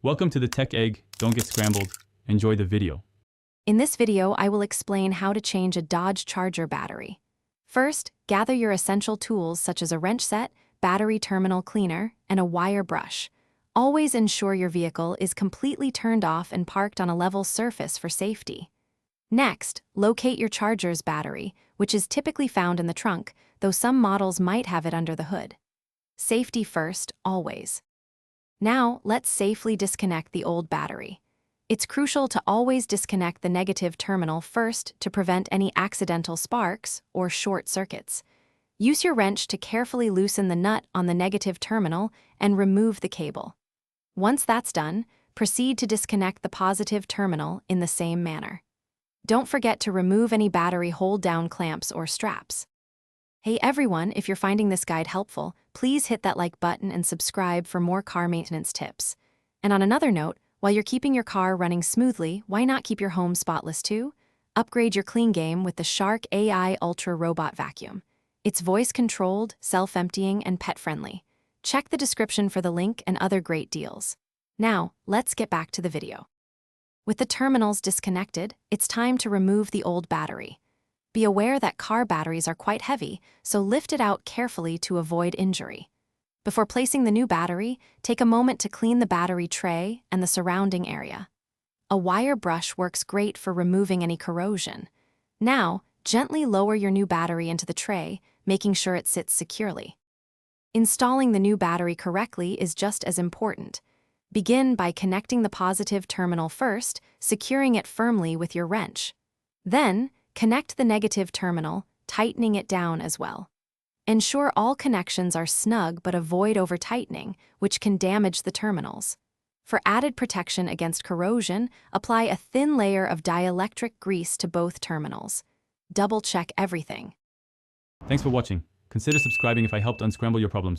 Welcome to the Tech Egg. Don't get scrambled. Enjoy the video. In this video, I will explain how to change a Dodge Charger battery. First, gather your essential tools such as a wrench set, battery terminal cleaner, and a wire brush. Always ensure your vehicle is completely turned off and parked on a level surface for safety. Next, locate your charger's battery, which is typically found in the trunk, though some models might have it under the hood. Safety first, always. Now, let's safely disconnect the old battery. It's crucial to always disconnect the negative terminal first to prevent any accidental sparks or short circuits. Use your wrench to carefully loosen the nut on the negative terminal and remove the cable. Once that's done, proceed to disconnect the positive terminal in the same manner. Don't forget to remove any battery hold-down clamps or straps. Hey everyone, if you're finding this guide helpful, please hit that like button and subscribe for more car maintenance tips. And on another note, while you're keeping your car running smoothly, why not keep your home spotless too? Upgrade your clean game with the Shark AI Ultra Robot Vacuum. It's voice-controlled, self-emptying, and pet-friendly. Check the description for the link and other great deals. Now, let's get back to the video. With the terminals disconnected, it's time to remove the old battery. Be aware that car batteries are quite heavy, so lift it out carefully to avoid injury. Before placing the new battery, take a moment to clean the battery tray and the surrounding area. A wire brush works great for removing any corrosion. Now, gently lower your new battery into the tray, making sure it sits securely. Installing the new battery correctly is just as important. Begin by connecting the positive terminal first, securing it firmly with your wrench. Then, connect the negative terminal, tightening it down as well. Ensure all connections are snug but avoid over-tightening, which can damage the terminals. For added protection against corrosion, apply a thin layer of dielectric grease to both terminals. Double-check everything. Thanks for watching. Consider subscribing if I helped unscramble your problems.